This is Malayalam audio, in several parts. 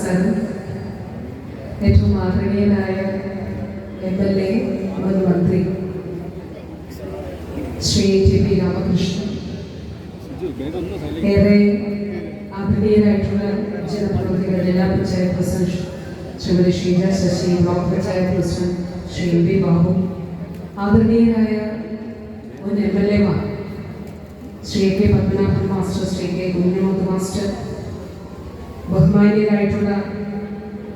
നമസ്കാരം. ഏറ്റവും ആദരണീയനായ MLA മുൻ മന്ത്രി ശ്രീ TP രാമകൃഷ്ണൻ, ഏറെ ആദരണീയരായിട്ടുള്ള ജനപ്രതിനിധികൾ, ജില്ലാ panchayat president Shrimati Sheeja Sasi, block panchayat president Shri MB Babu, ആദരണീയരായ മുൻ MLA-മാർ Shri AK Padmanabhan master, Shri K Kunhimuthu master, ബഹുമാന്യരായിട്ടുള്ള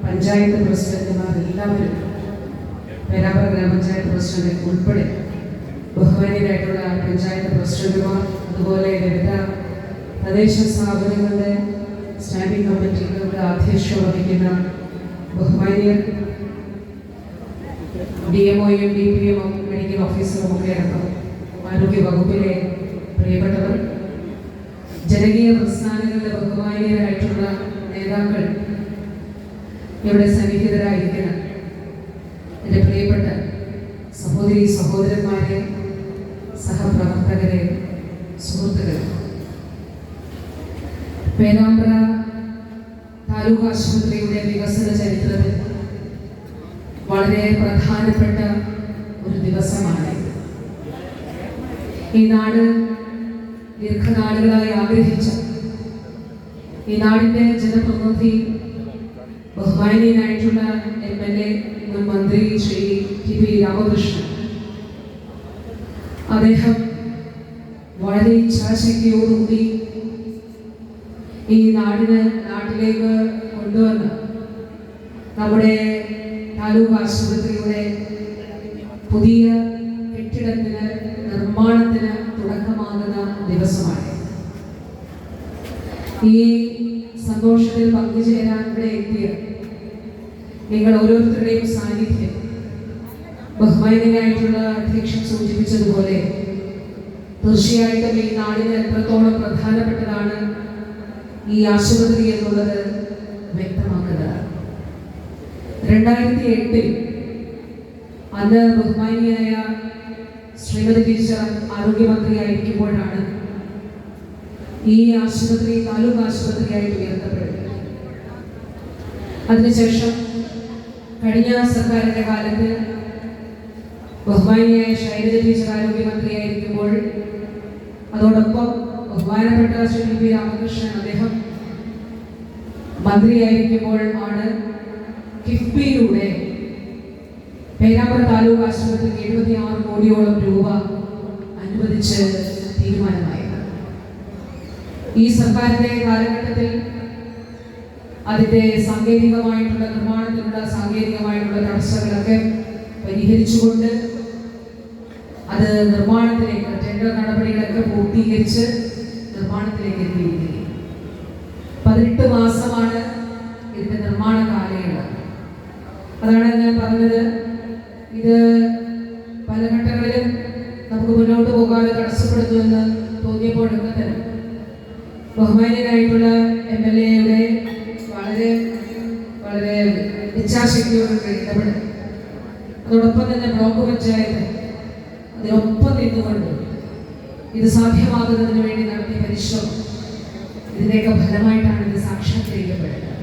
പഞ്ചായത്ത് പ്രസിഡന്റുമാർ എല്ലാവരും, പേരാമ്പ്ര ഗ്രാമപഞ്ചായത്ത് പ്രസിഡന്റ് ഉൾപ്പെടെ ബഹുമാന്യരായിട്ടുള്ള പഞ്ചായത്ത് പ്രസിഡന്റുമാർ, അതുപോലെ വിവിധ തദ്ദേശ സ്ഥാപനങ്ങളുടെ സ്റ്റാൻഡിംഗ് കമ്മിറ്റികളുടെ അധ്യക്ഷത വഹിക്കുന്ന ബഹുമാന്യർ, DMOയും DPM മെഡിക്കൽ ഓഫീസറും ഒക്കെ അടക്കം ആരോഗ്യ വകുപ്പിലെ പ്രിയപ്പെട്ടവർ, ജനകീയ പ്രസ്ഥാനങ്ങളുടെ ബഹുമാന്യരായിട്ടുള്ള നേതാക്കൾ, ഇവിടെ സന്നിഹിതരായിരിക്കണം എൻ്റെ പ്രിയപ്പെട്ട സഹോദരി സഹോദരന്മാരെ, സഹപ്രവർത്തകരെ, സുഹൃത്തുക്കളെ, പേരാമ്പ്ര താലൂക്ക് ആശുപത്രിയുടെ വികസന ചരിത്രത്തിൽ വളരെ പ്രധാനപ്പെട്ട ഒരു ദിവസമാണ്. ഈ നാട് ദീർഘനാളുകളായി ആഗ്രഹിച്ച, ഈ നാടിൻ്റെ ജനപ്രതിനിധി, ബഹുമാനീയനായിട്ടുള്ള MLA മുൻ മന്ത്രി ശ്രീ TP രാമകൃഷ്ണൻ, അദ്ദേഹം വളരെ ഇച്ഛാശക്തിയോടുകൂടി ഈ നാട്ടിലേക്ക് കൊണ്ടുവന്ന നമ്മുടെ താലൂക്ക് ആശുപത്രിയുടെ പുതിയ കെട്ടിടത്തിന് നിർമ്മാണത്തിന് തുടക്കമാകുന്ന ദിവസമാണ്. ഈ സന്തോഷത്തിൽ പങ്കുചേരാൻ ഇവിടെ എത്തിയ നിങ്ങൾ ഓരോരുത്തരുടെയും സാന്നിധ്യം, ബഹുമാന്യനായിട്ടുള്ള അധ്യക്ഷൻ സൂചിപ്പിച്ചതുപോലെ, തീർച്ചയായിട്ടും ഈ നാടിന് എത്രത്തോളം പ്രധാനപ്പെട്ടതാണ് ഈ ആശുപത്രി എന്നുള്ളത് വ്യക്തമാക്കുന്നതാണ്. 2008 അന്ന് ബഹുമാനിയായ ശ്രീമതി ടീച്ചർ ആരോഗ്യമന്ത്രിയായിരിക്കുമ്പോഴാണ് ഈ ആശുപത്രി താലൂക്ക് ആശുപത്രിയായിട്ട് ഉയർത്തപ്പെടുന്നത്. അതിനുശേഷം കഴിഞ്ഞ സർക്കാരിൻ്റെ കാലത്ത് ബഹുമാനിയായ ശൈലജ ടീച്ചർ ആരോഗ്യമന്ത്രിയായിരിക്കുമ്പോൾ, അതോടൊപ്പം ബഹുമാനപ്പെട്ട ശ്രീ TP രാമകൃഷ്ണൻ അദ്ദേഹം മന്ത്രിയായിരിക്കുമ്പോൾ ആണ് കിഫ്ബിയിലൂടെ പേരാമ്പ്ര താലൂക്ക് ആശുപത്രിക്ക് 76 കോടിയോളം രൂപ അനുവദിച്ച് തീരുമാനമായത്. ഈ സർക്കാരിന്റെ കാലഘട്ടത്തിൽ അതിന്റെ സാങ്കേതികമായിട്ടുള്ള നിർമ്മാണത്തിനുള്ള സാങ്കേതികമായിട്ടുള്ള തടസ്സങ്ങളൊക്കെ പരിഹരിച്ചുകൊണ്ട് അത് നിർമ്മാണത്തിലേക്ക്, ടെൻഡർ നടപടികളൊക്കെ പൂർത്തീകരിച്ച് നിർമ്മാണത്തിലേക്ക് എത്തിയിരിക്കുകയും 18 മാസമാണ് ഇതിന്റെ നിർമ്മാണ കാലയളവ്. അതാണ് ഞാൻ പറഞ്ഞത്, ഇത് പല ഘട്ടങ്ങളിലും നമുക്ക് മുന്നോട്ട് പോകാതെ തടസ്സപ്പെടുത്തുമെന്ന് തോന്നിയപ്പോഴൊക്കെ തന്നെ ബഹുമാന്യനായിട്ടുള്ള MLA-യുടെ വളരെ വളരെ ഇച്ഛാശക്തിയോടെ ഇടപെടൽ, അതോടൊപ്പം തന്നെ ബ്ലോക്ക് പഞ്ചായത്ത് അതിനൊപ്പം നിന്നുകൊണ്ട് ഇത് സാധ്യമാകുന്നതിന് വേണ്ടി നടത്തിയ പരിശ്രമം, ഇതിൻ്റെയൊക്കെ ഫലമായിട്ടാണ് ഇത് സാക്ഷാത്കരിക്കപ്പെടുന്നത്.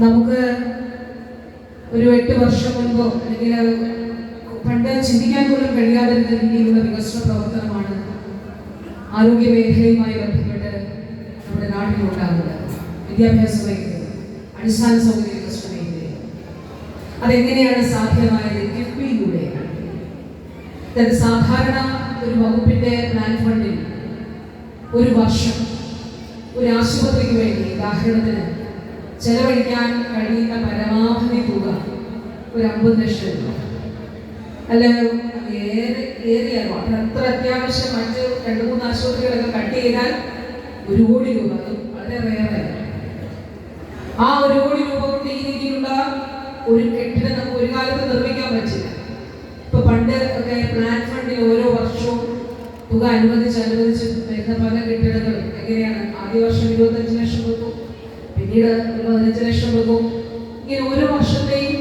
നമുക്ക് ഒരു 8 വർഷം മുൻപോ അല്ലെങ്കിൽ പണ്ട് ചിന്തിക്കാൻ പോലും കഴിയാതിരുന്ന രീതിയിലുള്ള വികസന പ്രവർത്തനമാണ് ആരോഗ്യ മേഖലയുമായി ബന്ധപ്പെട്ട് നമ്മുടെ നാട്ടിലുണ്ടാകുന്നത്. വിദ്യാഭ്യാസ മേഖല, അടിസ്ഥാന സൗകര്യ വികസന മേഖല, അതെങ്ങനെയാണ് സാധ്യമായത്? കിഫ്ബിയിലൂടെയാണ്. അതായത് സാധാരണ ഒരു വകുപ്പിന്റെ പ്ലാൻ ഫണ്ടിൽ ഒരു വർഷം ഒരു ആശുപത്രിക്ക് വേണ്ടി, ഉദാഹരണത്തിന്, ചെലവഴിക്കാൻ കഴിയുന്ന പരമാവധി തുക ഒരു 50 ലക്ഷം രൂപ, അല്ല ഏറിയാലോ അത്ര അത്യാവശ്യം മറ്റ് 2-3 ആശുപത്രികളൊക്കെ കട്ട് ചെയ്താൽ 1 കോടി രൂപ, അത് വളരെ റെയറായി. ആ 1 കോടി രൂപ കൊണ്ട് ഈ രീതിയിലുള്ള ഒരു കെട്ടിടം നമുക്ക് ഒരു കാലത്ത് നിർമ്മിക്കാൻ പറ്റില്ല. ഇപ്പൊ പണ്ട് ഒക്കെ പ്ലാൻ ഫണ്ടിൽ ഓരോ വർഷവും തുക അനുവദിച്ച് വരുന്ന പല കെട്ടിടങ്ങൾ എങ്ങനെയാണ്? ആദ്യ വർഷം 25 ലക്ഷം വെക്കും, പിന്നീട് 15 ലക്ഷം വെക്കും. ഇങ്ങനെ ഓരോ വർഷത്തെയും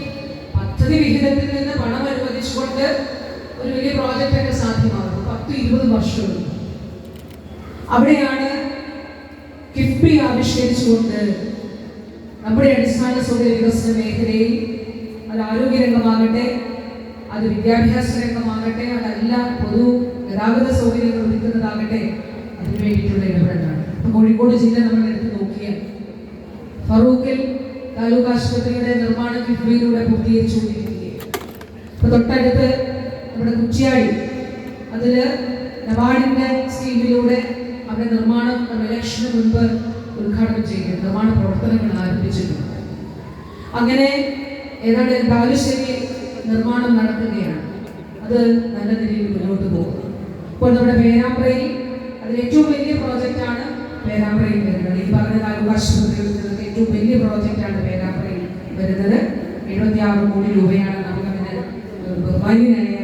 പദ്ധതി വിഹിതത്തിൽ നിന്ന് പണം അനുവദിച്ചുകൊണ്ട് ഒരു വലിയ പ്രോജക്റ്റ് ഒക്കെ സാധ്യമാകും. 10-20 വർഷം അവിടെയാണ് കിഫ്ബി ആവിഷ്കരിച്ചത്. ആവിഷ്കരിച്ചുകൊണ്ട് നമ്മുടെ അടിസ്ഥാന സൗകര്യ വികസന മേഖലയിൽ അത് ആരോഗ്യരംഗമാകട്ടെ, അത് വിദ്യാഭ്യാസ രംഗമാകട്ടെ, അതല്ല പൊതു ഗതാഗത സൗകര്യങ്ങൾ ഒരുക്കുന്നതാകട്ടെ, അതിനു വേണ്ടിയിട്ടുള്ള ഇടപെടലാണ്. ഇപ്പൊ കോഴിക്കോട് ജില്ല നമ്മൾ എടുത്ത് നോക്കിയാൽ ഫറൂഖിൽ താലൂക്ക് ആശുപത്രിയുടെ നിർമ്മാണം കിഫ്ബിയിലൂടെ പൂർത്തീകരിച്ചുകൊണ്ടിരിക്കുകയാണ്. ഇപ്പൊ തൊട്ടടുത്ത് നമ്മുടെ കുറ്റ്യാടി അതില് നബാർഡിന്റെ സ്കീമിലൂടെ അവിടെ നിർമ്മാണം ഇലക്ഷന് മുൻപ് ഉദ്ഘാടനം ചെയ്ത് നിർമ്മാണ പ്രവർത്തനങ്ങൾ ആരംഭിച്ചിട്ടുണ്ട്. അങ്ങനെ ഏതാണ്ട് ബാലുശ്ശേരി നിർമ്മാണം നടത്തുകയാണ്. അത് നല്ല നിലയിൽ മുന്നോട്ട് പോകുന്നു. ഇപ്പോൾ നമ്മുടെ പേരാമ്പ്രയിൽ അതിൽ ഏറ്റവും വലിയ പ്രോജക്റ്റാണ് പേരാമ്പ്രയിൽ വരുന്നത്. ഈ പറഞ്ഞ താലൂക്ക് ആശുപത്രികളിൽ നിന്നൊക്കെ ഏറ്റവും വലിയ പ്രോജക്റ്റാണ് പേരാമ്പ്രയിൽ വരുന്നത്. 76 കോടി രൂപയാണ് നമുക്കതിന് ബഹുമാന്യനായ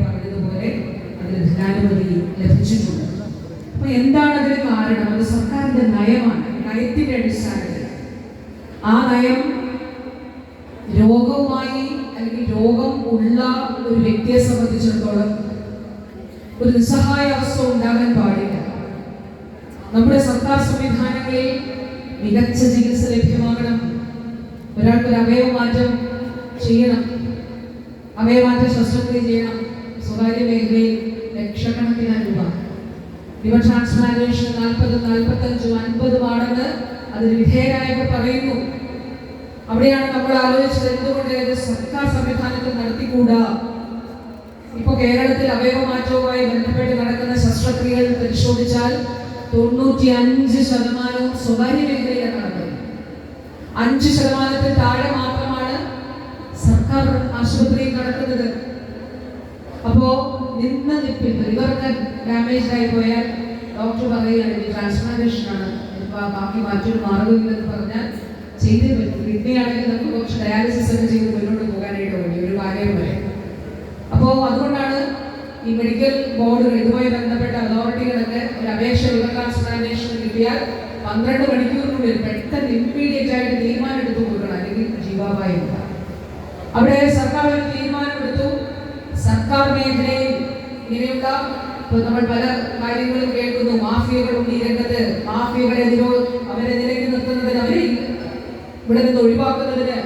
പറഞ്ഞതുപോലെ അതിന് ധനാനുമതി ലഭിച്ചിട്ടുണ്ട്. അപ്പൊ എന്താണ് അതിന് കാരണം? അത് സർക്കാരിന്റെ നയമാണ്. നയത്തിന്റെ അടിസ്ഥാനത്തിൽ ആ നയം രോഗവുമായി അല്ലെങ്കിൽ രോഗം ഉള്ള ഒരു വ്യക്തിയെ സംബന്ധിച്ചിടത്തോളം ഒരു നിസ്സഹായ അവസ്ഥ ഉണ്ടാകാൻ പാടില്ല. നമ്മുടെ സർക്കാർ സംവിധാനങ്ങളിൽ മികച്ച ചികിത്സ ലഭ്യമാകണം. ഒരാൾക്ക് ഒരു അവയവമാറ്റം ചെയ്യണം, അവയവമാറ്റ ശസ്ത്രക്രിയ ചെയ്യണം, സ്വകാര്യ മേഖലയിൽ ലക്ഷക്കണക്കിന് രൂപ. ലിവർ ട്രാൻസ്പ്ലാന്റേഷൻ 40, 45, 50 ആണെന്ന് അതിന് വിധേയരായവർ പറയുന്നു. അവിടെയാണ് നമ്മൾ ആലോചിച്ചത് എന്തുകൊണ്ട് ഇത് സർക്കാർ സംവിധാനത്തിൽ നടത്തിക്കൂടാ. ഇപ്പൊ കേരളത്തിൽ അവയവമാറ്റവുമായി ബന്ധപ്പെട്ട് നടക്കുന്ന ശസ്ത്രക്രിയകൾ പരിശോധിച്ചാൽ 95% സ്വകാര്യ മേഖലയിലാണ് നടക്കുന്നത്. 5% താഴെ മാത്രമാണ് സർക്കാർ ആശുപത്രിയിൽ നടക്കുന്നത്. അപ്പോ നിന്ന നിപ്പിൽ ലിവർക്ക് ഡാമേജ് ആയി പോയാൽ ഡോക്ടർ പറയുകയാണ് ട്രാൻസ്പ്ലാന്റേഷൻ ആണ്, ബാക്കി മറ്റൊരു മാർഗമില്ലെന്ന് പറഞ്ഞാൽ ചെയ്തേ പറ്റും. കിഡ്നി ആണെങ്കിൽ നമുക്ക് കുറച്ച് ഡയാലിസിസ് ഒക്കെ ചെയ്ത് മുന്നോട്ട് പോകാനായിട്ട് വേണ്ടി ഒരു കാര്യം വരെ. അപ്പോൾ അതുകൊണ്ടാണ് ഈ മെഡിക്കൽ ബോർഡുകൾ ഇതുമായി ബന്ധപ്പെട്ട അതോറിറ്റികളൊക്കെ ഒരു അപേക്ഷ ലിവർ ട്രാൻസ്പ്ലാന്റേഷൻ കിട്ടിയാൽ 12 മണിക്കൂറിനുള്ളിൽ പെട്ടെന്ന് ഇമ്മീഡിയറ്റ് ആയിട്ട് തീരുമാനം എടുത്തു കൊടുക്കണം, അല്ലെങ്കിൽ ജീവാപായം. അവിടെ സർക്കാർ ഒരു തീരുമാനമെടുത്തു. സർക്കാർ മേഖലയിൽ ഇങ്ങനെയുള്ള നമ്മൾ പല കാര്യങ്ങളും കേൾക്കുന്നു. മാഫിയകളുണ്ട് ഈ രംഗത്ത്. മാഫിയകളെതിരോ അവരെ നിലയ്ക്ക് നിർത്തുന്നതിന്, അവരെ ഇവിടെ നിന്ന് ഒഴിവാക്കുന്നതിന്,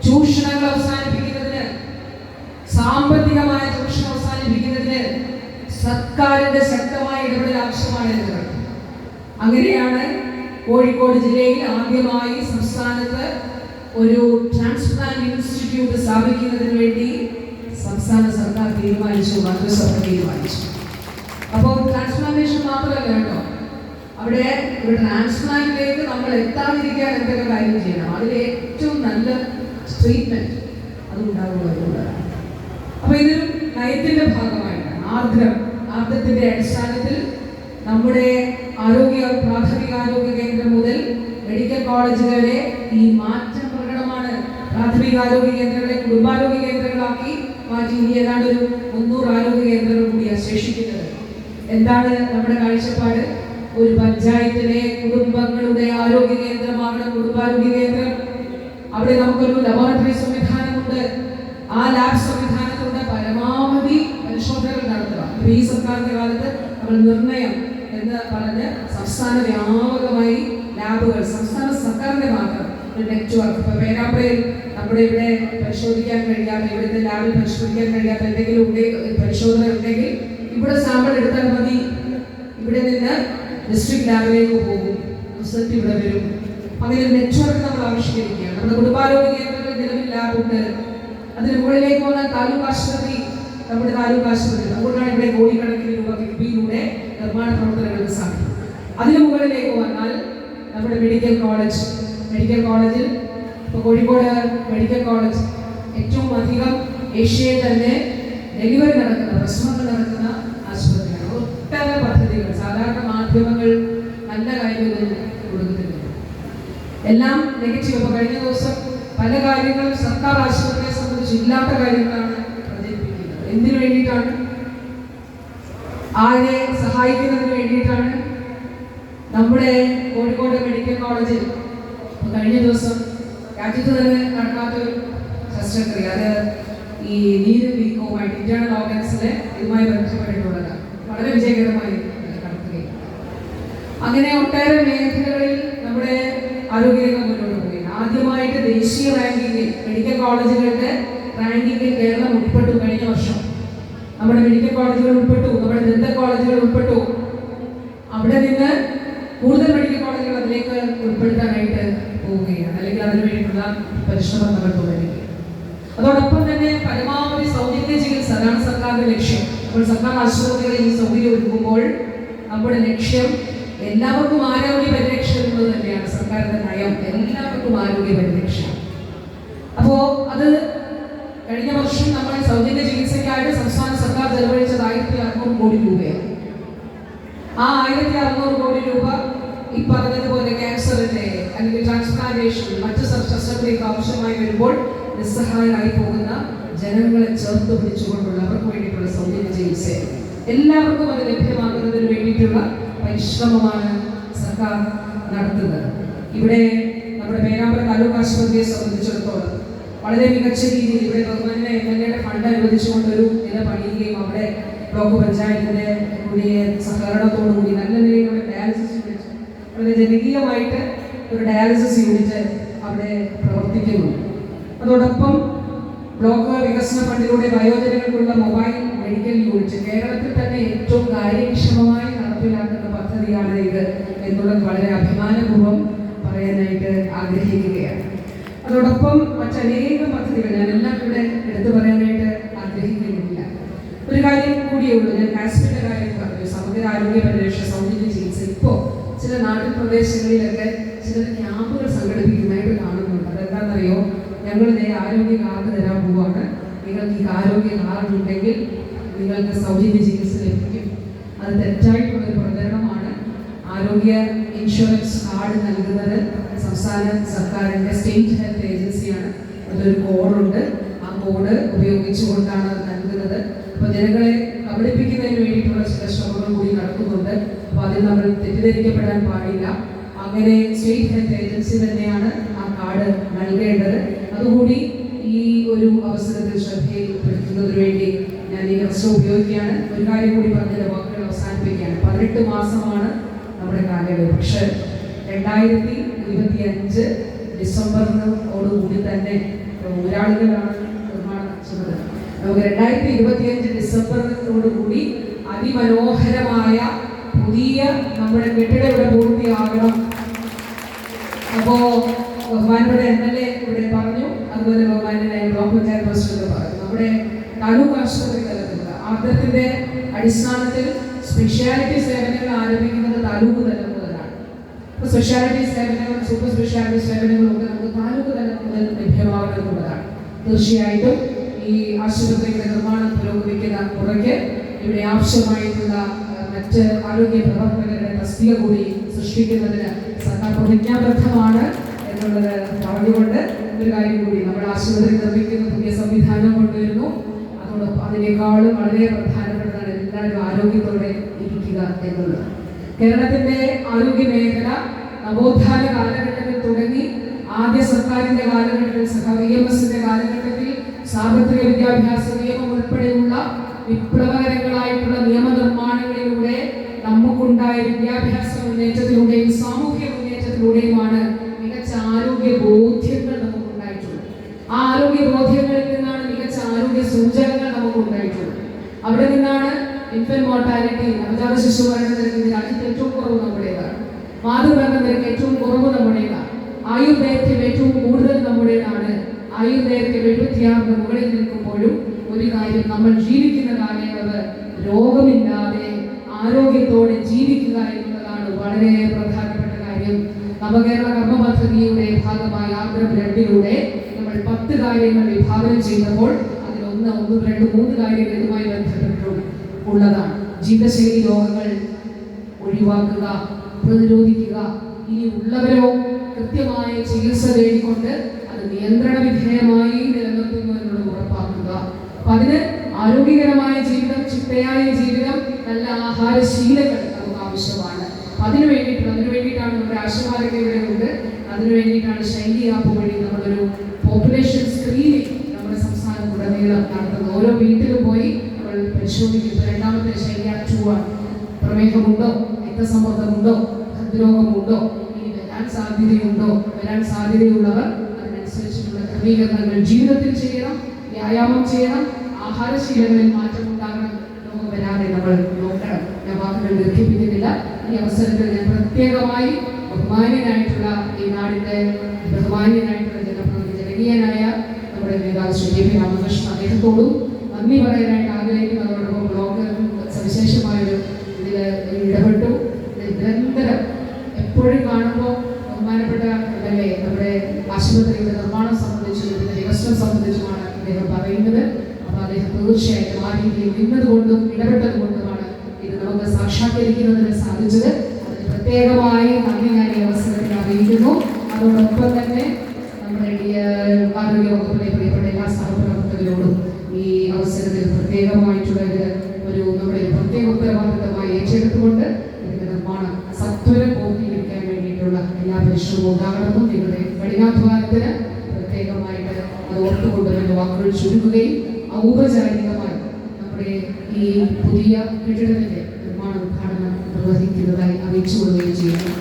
ചൂഷണങ്ങൾ അവസാനിപ്പിക്കുന്നതിന്, സാമ്പത്തികമായ ചൂഷണം അവസാനിപ്പിക്കുന്നതിന് സർക്കാരിന്റെ ശക്തമായ ഇടപെടൽ ആവശ്യമാണ് എന്ന്. അങ്ങനെയാണ് കോഴിക്കോട് ജില്ലയിൽ ആദ്യമായി സംസ്ഥാനത്ത് ഒരു ട്രാൻസ്പ്ലാന്റ് ഇൻസ്റ്റിറ്റ്യൂട്ട് സ്ഥാപിക്കുന്നതിന് വേണ്ടി സംസ്ഥാന സർക്കാർ തീരുമാനിച്ചു, മന്ത്രിസഭ തീരുമാനിച്ചു. അപ്പോൾ ട്രാൻസ്പ്ലാന്റേഷൻ മാത്രമല്ല കേട്ടോ, അവിടെ ഒരു ട്രാൻസ്പ്ലാന്റിലേക്ക് നമ്മൾ എത്താതിരിക്കാൻ എന്തൊക്കെ കാര്യം ചെയ്യണം, അതിൽ ഏറ്റവും നല്ല ട്രീറ്റ്മെന്റ് അത് ഉണ്ടാവുക എന്നുള്ളതാണ്. അപ്പൊ ഇതൊരു നയത്തിന്റെ ഭാഗമായിട്ടാണ്. ആർദ്രത്തിന്റെ അടിസ്ഥാനത്തിൽ നമ്മുടെ പ്രാഥമിക ആരോഗ്യ കേന്ദ്രം മുതൽ മെഡിക്കൽ കോളേജ് വരെ ഈ മാറ്റം പ്രകടമാണ്. പ്രാഥമിക ആരോഗ്യ കേന്ദ്രങ്ങളെ കുടുംബാരോഗ്യ കേന്ദ്രങ്ങളാക്കി മാറ്റി ഇനി ഏതാണ്ട് ഒരു 300 ആരോഗ്യ കേന്ദ്രങ്ങൾ കൂടിയാണ് ശേഷിക്കുന്നത്. എന്താണ് നമ്മുടെ കാഴ്ചപ്പാട്? ഒരു പഞ്ചായത്തിലെ കുടുംബങ്ങളുടെ ആരോഗ്യ കേന്ദ്രമാകണം കുടുംബാരോഗ്യ കേന്ദ്രം. അവിടെ നമുക്കൊരു ലബോറട്ടറി സംവിധാനമുണ്ട്. ആ ലാബ് സംവിധാനത്തിലൂടെ പരമാവധി പരിശോധനകൾ നടത്തുക. ഈ സർക്കാരിന്റെ കാലത്ത് നമ്മൾ നിർണയം എന്ന് പറഞ്ഞ് സംസ്ഥാന വ്യാപകമായി ലാബുകൾ, സംസ്ഥാന സർക്കാരിന്റെ മാത്രം ഒരു നെറ്റ്വർക്ക്. ഇപ്പൊ പേരാമ്പ്രയിൽ നമ്മുടെ ഇവിടെ പരിശോധിക്കാൻ കഴിയാത്ത, ഇവിടുത്തെ ലാബിൽ പരിശോധിക്കാൻ കഴിയാത്ത എന്തെങ്കിലും പരിശോധന ഉണ്ടെങ്കിൽ ഇവിടെ സാമ്പിൾ എടുത്താൽ മതി. ഇവിടെ നിന്ന് ഡിസ്ട്രിക്ട് ലാബിലേക്ക് പോകും, റിസൾട്ട് ഇവിടെ വരും. അങ്ങനെ ഒരു നെറ്റ്വർക്ക് നമ്മൾ ആവിഷ്കരിക്കുകയാണ്. നമ്മുടെ കുടുംബാരോഗ്യ കേന്ദ്രങ്ങളിൽ നിലവിൽ ലാബുണ്ട്. അതിന് മുകളിലേക്ക് വന്നാൽ താലൂക്ക് ആശുപത്രി, നമ്മുടെ താലൂക്ക് ആശുപത്രി. അതുകൊണ്ടാണ് ഇവിടെ കോടിക്കണക്കിന് രൂപ കിഫ്ബിയിലൂടെ നിർമ്മാണ പ്രവർത്തനങ്ങൾക്ക് സാധിക്കും. അതിന് മുകളിലേക്ക് വന്നാൽ നമ്മുടെ മെഡിക്കൽ കോളേജിൽ ഇപ്പോൾ കോഴിക്കോട് മെഡിക്കൽ കോളേജ് ഏറ്റവും അധികം ഏഷ്യയിൽ തന്നെ ഡെലിവറി നടക്കുന്ന, പ്രസവങ്ങൾ നടക്കുന്ന ആശുപത്രിയാണ്. ഒട്ടേറെ പദ്ധതികൾ സാധാരണ മാധ്യമങ്ങൾ നല്ല കാര്യങ്ങൾ കൊടുക്കുന്നുണ്ട്, എല്ലാം നെഗറ്റീവ്. അപ്പോൾ കഴിഞ്ഞ ദിവസം പല കാര്യങ്ങളും സർക്കാർ ആശുപത്രിയെ സംബന്ധിച്ച് ഇല്ലാത്ത കാര്യങ്ങളാണ് പ്രചരിപ്പിക്കുന്നത്. എന്തിനു വേണ്ടിയിട്ടാണ്? ആരെ സഹായിക്കുന്നതിന് വേണ്ടിയിട്ടാണ്? നമ്മുടെ കോഴിക്കോട് മെഡിക്കൽ കോളേജിൽ കഴിഞ്ഞ ദിവസം രാജ്യത്ത് തന്നെ നടക്കാത്തൊരു ശസ്ത്രക്രിയ, അത് ഈ നീര് വീക്കവുമായിട്ട് ഇന്റേണൽ ഓർഗൻസിലെ ഇതുമായി ബന്ധപ്പെട്ടിട്ടുള്ളത് വളരെ വിജയകരമായി നടത്തുകയാണ്. അങ്ങനെ ഒട്ടേറെ മേഖലകളിൽ നമ്മുടെ ആരോഗ്യരംഗം മുന്നോട്ട് പോവുകയാണ്. ആദ്യമായിട്ട് ദേശീയ റാങ്കിങ്ങിൽ മെഡിക്കൽ കോളേജുകളുടെ റാങ്കിങ്ങിൽ കേരളം ഉൾപ്പെട്ടു. കഴിഞ്ഞ വർഷം നമ്മുടെ മെഡിക്കൽ കോളേജുകൾ ഉൾപ്പെട്ടു, നമ്മുടെ ദന്ത കോളേജുകൾ ഉൾപ്പെട്ടു. അവിടെ നിന്ന് കൂടുതൽ മെഡിക്കൽ കോളേജുകൾ അതിലേക്ക് ഉൾപ്പെടുത്താനായിട്ട് പോവുകയാണ്, അല്ലെങ്കിൽ അതിനു വേണ്ടിയിട്ടുള്ള പരിശ്രമം നമ്മൾ തുടരുകയാണ്. അതോടൊപ്പം തന്നെ പരമാവധി സൗജന്യ ചികിത്സ, അതാണ് സർക്കാരിന്റെ ലക്ഷ്യം. അപ്പോൾ സർക്കാർ ആശുപത്രികളിൽ ഈ സൗകര്യം ഒരുക്കുമ്പോൾ നമ്മുടെ ലക്ഷ്യം എല്ലാവർക്കും ആരോഗ്യ പരിരക്ഷ എന്നത് തന്നെയാണ് സർക്കാരിന്റെ നയം. എല്ലാവർക്കും ആരോഗ്യ പരിരക്ഷ. അപ്പോൾ അത് കഴിഞ്ഞ വർഷം നമ്മൾ സൗജന്യ ചികിത്സയ്ക്കായിട്ട് സംസ്ഥാന സർക്കാർ ചെലവഴിച്ചത് 1600 കോടി രൂപയാണ്. ആ 1600 കോടി രൂപ ഈ പറഞ്ഞതുപോലെ ക്യാൻസറിന്റെ അല്ലെങ്കിൽ ട്രാൻസ്പ്ലാന്റേഷൻ, മറ്റ് ശസ്ത്രക്രിയക്ക് ആവശ്യമായി വരുമ്പോൾ നിസ്സഹായരായി പോകുന്ന ജനങ്ങളെ ചേർത്ത് പിടിച്ചുകൊണ്ടുള്ള അവർക്ക് വേണ്ടിയിട്ടുള്ള സൗജന്യ ചികിത്സ എല്ലാവർക്കും അത് ലഭ്യമാക്കുന്നതിന് വേണ്ടിയിട്ടുള്ള പരിശ്രമമാണ് സർക്കാർ നടത്തുന്നത്. ഇവിടെ നമ്മുടെ പേരാമ്പ്ര താലൂക്ക് ആശുപത്രിയെ സംബന്ധിച്ചിടത്തോളം വളരെ മികച്ച രീതിയിൽ ഇവിടെ ഗവൺമെന്റിനെ എംഎൽഎയുടെ ഫണ്ട് അനുവദിച്ചുകൊണ്ട് ഒരു നില പണിയുകയും അവിടെ ബ്ലോക്ക് പഞ്ചായത്തിന്റെ കൂടിയ സഹകരണത്തോടുകൂടി നല്ല നിലയിലുള്ള ഡയാലിസിസ് യൂണിറ്റ്, വളരെ ജനകീയമായിട്ട് ഒരു ഡയാലിസിസ് യൂണിറ്റ് അവിടെ പ്രവർത്തിക്കുന്നു. അതോടൊപ്പം ബ്ലോക്ക് വികസന ഫണ്ടിലൂടെ വയോജനങ്ങൾക്കുള്ള മൊബൈൽ മെഡിക്കൽ യൂണിറ്റ് കേരളത്തിൽ തന്നെ ഏറ്റവും കാര്യക്ഷമമായി നടപ്പിലാക്കുന്ന പദ്ധതിയാണ് ഇത് എന്നുള്ളത് വളരെ അഭിമാനപൂർവ്വം പറയാനായിട്ട് ആഗ്രഹിക്കുകയാണ്. അതോടൊപ്പം മറ്റനേകം പദ്ധതികൾ ഞാനെല്ലാം ഇവിടെ എടുത്തു പറയാനായിട്ട് ആഗ്രഹിക്കുന്നില്ല. ഒരു കാര്യം കൂടിയേ ഉള്ളൂ, ഞാൻ കാസ്പിന്റെ കാര്യം പറഞ്ഞു, സമഗ്ര ആരോഗ്യ പരിരക്ഷ, സൗജന്യ ചികിത്സ. ഇപ്പോൾ ചില നാട്ടിൻ പ്രദേശങ്ങളിലൊക്കെ ചില ക്യാമ്പുകൾ സംഘടിപ്പിക്കുന്നതായിട്ട് കാണുന്നുണ്ട്. അതെന്താണെന്നറിയോ? ഞങ്ങൾ ആരോഗ്യ കാർഡ് തരാൻ പോവാണ്, നിങ്ങൾക്ക് ഈ ആരോഗ്യ കാർഡ് ഉണ്ടെങ്കിൽ നിങ്ങൾക്ക് സൗജന്യ ചികിത്സ ലഭിക്കും. അത് തെറ്റായിട്ടുള്ളൊരു പ്രചരണമാണ്. ആരോഗ്യ ഇൻഷുറൻസ് കാർഡ് നൽകുന്നത് സംസ്ഥാന സർക്കാരിൻ്റെ സ്റ്റേറ്റ് ഹെൽത്ത് ഏജൻസിയാണ്. അതൊരു കോഡുണ്ട്, ആ കോഡ് ഉപയോഗിച്ചുകൊണ്ടാണ് അത് നൽകുന്നത്. അപ്പോൾ ജനങ്ങളെ കബളിപ്പിക്കുന്നതിന് വേണ്ടിയിട്ടുള്ള ചില ശ്രമങ്ങൾ കൂടി നടക്കുന്നുണ്ട്. അപ്പോൾ അതിൽ നമ്മൾ തെറ്റിദ്ധരിക്കപ്പെടാൻ പാടില്ല. അങ്ങനെ സ്റ്റേറ്റ് ഹെൽത്ത് ഏജൻസി തന്നെയാണ് ആ കാർഡ് നൽകേണ്ടത്. അതുകൂടി ഈ ഒരു അവസരത്തിൽ ശ്രദ്ധയിൽപ്പെടുത്തുന്നതിന് വേണ്ടി ഞാൻ ഈ അവസരം ഉപയോഗിക്കുകയാണ്. ഒരു കാര്യം കൂടി പറഞ്ഞതിന്റെ വാക്കുകൾ അവസാനിപ്പിക്കുകയാണ്. 18 മാസമാണ് നമ്മുടെ കാലയളവ്. പക്ഷെ 2025 ഡിസംബറിനോടുകൂടി തന്നെ ഒരാളുകളാണ് നിർമ്മാണം ചുമതല. നമുക്ക് 2025 ഡിസംബറിനോടുകൂടി അതിമനോഹരമായ പുതിയ നമ്മുടെ കെട്ടിടം ഇവിടെ പൂർത്തിയാകണം. അപ്പോൾ ബഹുമാനപ്പെട്ട MLA ഇവിടെ പറഞ്ഞു, അതുപോലെ ബഹുമാനായ ബ്ലോക്ക് പഞ്ചായത്ത് പ്രസിഡന്റ് പറഞ്ഞു. നമ്മുടെ താലൂക്ക് ആശുപത്രി തലത്തിലുള്ള ആദ്യത്തിന്റെ അടിസ്ഥാനത്തിൽ സ്പെഷ്യാലിറ്റി സേവനങ്ങൾ ആരംഭിക്കുന്നത് താലൂക്ക് തലം മുതലാണ്. അപ്പോൾ സ്പെഷ്യാലിറ്റി സേവനങ്ങൾ, സൂപ്പർ സ്പെഷ്യാലിറ്റി സേവനങ്ങളൊക്കെ നമുക്ക് താലൂക്ക് തലം മുതൽ ലഭ്യമാകുന്നതാണ്. തീർച്ചയായിട്ടും ഈ ആശുപത്രിയുടെ നിർമ്മാണം പുരോഗമിക്കുന്ന മുറയ്ക്ക് ഇവിടെ ആവശ്യമായിട്ടുള്ള മറ്റ് ആരോഗ്യ പ്രവർത്തകരുടെ തസ്തിക കൂടി സൃഷ്ടിക്കുന്നതിന് സർക്കാർ പ്രതിജ്ഞാബദ്ധമാണ് എന്നുള്ളത് പറഞ്ഞുകൊണ്ട് ഒരു കാര്യം കൂടി, നമ്മുടെ ആശുപത്രി നിർമ്മിക്കുന്ന പുതിയ സംവിധാനം കൊണ്ടുവരുന്നു. അതോടൊപ്പം അതിനേക്കാളും വളരെ പ്രധാനപ്പെട്ടതാണ് എല്ലാവരും ആരോഗ്യത്തോടെ ഇരിക്കുക എന്നുള്ളത്. കേരളത്തിന്റെ ആരോഗ്യ മേഖല നവോത്ഥാന കാലഘട്ടത്തിൽ തുടങ്ങി ആദ്യ സർക്കാരിന്റെ കാലഘട്ടത്തിൽ, VMSന്റെ കാലഘട്ടത്തിൽ സാർവത്രിക വിദ്യാഭ്യാസ നിയമം ഉൾപ്പെടെയുള്ള വിപ്ലവകരങ്ങളായിട്ടുള്ള നിയമനിർമ്മാണങ്ങളിലൂടെ നമുക്കുണ്ടായ വിദ്യാഭ്യാസ മുന്നേറ്റത്തിലൂടെയും സാമൂഹ്യ മുന്നേറ്റത്തിലൂടെയുമാണ് മികച്ച ആരോഗ്യ ബോധ്യങ്ങൾ നമുക്കുണ്ടായിട്ടുള്ളത്. ആ ആരോഗ്യ ബോധ്യങ്ങളിൽ നിന്നാണ് മികച്ച ആരോഗ്യ സൂചകങ്ങൾ നമുക്കുണ്ടായിട്ടുള്ളത്. അവിടെ നിന്നാണ് ഇൻഫന്റ് മോർട്ടാലിറ്റി, നവജാത ശിശു മരണ നിരക്ക് രാജ്യത്ത് ഏറ്റവും കുറവ് നമ്മുടേതാണ്. മാതൃമരണ നിരക്ക് ഏറ്റവും കുറവ് നമ്മുടേതാണ്. ആയുർദൈർഘ്യം ഏറ്റവും കൂടുതൽ നമ്മുടേതാണ്. ആയുർദൈർഘ്യം 76 മുകളിൽ നിൽക്കുമ്പോഴും ഒരു കാര്യം, നമ്മൾ ജീവിക്കുന്ന കാലയളവ് രോഗമില്ലാതെ ആരോഗ്യത്തോടെ ജീവിക്കുക എന്നുള്ളതാണ് വളരെ പ്രധാനപ്പെട്ട കാര്യം. നവകേരള കർമ്മ പദ്ധതിയുടെ ഭാഗമായി ആർദ്ര ബ്ലഡിലൂടെ നമ്മൾ 10 കാര്യങ്ങൾ വിഭാവനം ചെയ്തപ്പോൾ അതിൽ 1, 2, 3 കാര്യങ്ങൾ ഇതുമായി ബന്ധപ്പെട്ടുള്ളതാണ്. ജീവിതശൈലി രോഗങ്ങൾ ഒഴിവാക്കുക, പ്രതിരോധിക്കുക. ഇനി ഉള്ളവരോ കൃത്യമായ ചികിത്സ നേടിക്കൊണ്ട് അത് നിയന്ത്രണ വിധേയമായി നിലനിർത്തുന്നു എന്നുള്ളത് ഉറപ്പാക്കുക. അപ്പൊ അതിന് ആരോഗ്യകരമായ ജീവിതം, ചിട്ടയായ ജീവിതം, നല്ല ആഹാരശീലങ്ങൾ നമുക്ക് ആവശ്യമാണ്. അതിനു വേണ്ടിയിട്ടാണ് നമ്മുടെ ആശമാരൊക്കെ ഇവിടെ ഉണ്ട്. അതിനു വേണ്ടിയിട്ടാണ് ശൈലി ആപ്പ് വഴി നമ്മളൊരു പോപ്പുലേഷൻ സ്ക്രീനിങ് നമ്മുടെ സംസ്ഥാനത്തുടനീളം നടത്തുന്നത്. ഓരോ വീട്ടിലും പോയി നമ്മൾ പരിശോധിക്കും. രണ്ടാമത്തെ ശൈലി 2 ആണ്. പ്രമേഹമുണ്ടോ, രക്തസമ്മർദ്ദമുണ്ടോ, ഹൃദ്രോഗമുണ്ടോ, ഇനി വരാൻ സാധ്യതയുണ്ടോ, വരാൻ സാധ്യതയുള്ളവർ അതിനനുസരിച്ചിട്ടുള്ള ക്രമീകരണങ്ങൾ ജീവിതത്തിൽ ചെയ്യണം, വ്യായാമം ചെയ്യണം, ആഹാരശീലങ്ങളിൽ മാറ്റമുണ്ടാകണം. രോഗം വരാതെ നമ്മൾ നോക്കണം. ഞാൻ വാക്കുകൾ ദീർഘിപ്പിക്കുന്നില്ല. ഈ അവസരത്തിൽ ഞാൻ പ്രത്യേകമായി ബഹുമാന്യനായിട്ടുള്ള ഈ നാടിന്റെ ബഹുമാന്യനായിട്ടുള്ള ജനകീയനായ നമ്മുടെ നേതാവ് ശ്രീ കെ പി രാമകൃഷ്ണൻ അദ്ദേഹത്തോടും നന്ദി പറയാനായിട്ട് ആഗ്രഹിക്കുന്നതോടൊപ്പം ബ്ലോക്ക് സവിശേഷമായൊരു ഇതിൽ ഇടപെട്ടു. നിരന്തരം എപ്പോഴും കാണുമ്പോൾ ബഹുമാനപ്പെട്ട അല്ലേ നമ്മുടെ ആശുപത്രിയുടെ നിർമ്മാണം സംബന്ധിച്ചും ഇതിന്റെ വികസനം സംബന്ധിച്ചുമാണ് അദ്ദേഹം പറയുന്നത്. അപ്പോൾ അദ്ദേഹം തീർച്ചയായിട്ടും ആ രീതിയിൽ നിന്നതുകൊണ്ടും ഇടപെട്ടത് കൊണ്ടുമാണ് ഇത് നമുക്ക് സാക്ഷാത്കരിക്കുന്നതിന് സാധിച്ചത്. അതിന് പ്രത്യേകമായി നന്ദി ഞാൻ ഈ അവസരത്തിൽ അറിയിക്കുന്നു. അതോടൊപ്പം തന്നെ നമ്മുടെ ആരോഗ്യ വകുപ്പിലെ പ്രിയപ്പെട്ട എല്ലാ സഹപ്രവർത്തകരോടും ഈ അവസരത്തിൽ പ്രത്യേകമായിട്ടുള്ള ഒരു നമ്മുടെ പ്രത്യേക ഉത്തരവാദിത്തമായി ഏറ്റെടുത്തുകൊണ്ട് ഇതിന്റെ നിർമ്മാണം സത്വരം പൂർത്തീകരിക്കാൻ വേണ്ടിയിട്ടുള്ള എല്ലാ പരിശ്രമവും ഉണ്ടാകണമെന്നും നിങ്ങളുടെ കഠിനാധ്വാനത്തിന് പ്രത്യേകമായിട്ട് അത് ഓർത്തുകൊണ്ട് തന്നെ വാക്കുകൾ ചുരുക്കുകയും ഔപചാരികമായി നമ്മുടെ ഈ പുതിയ കെട്ടിടത്തിന്റെ നിർമ്മാണ ഉദ്ഘാടനം നിർവഹിക്കുന്നതായി അറിയിച്ചു കൊടുക്കുകയും ചെയ്യുന്നു.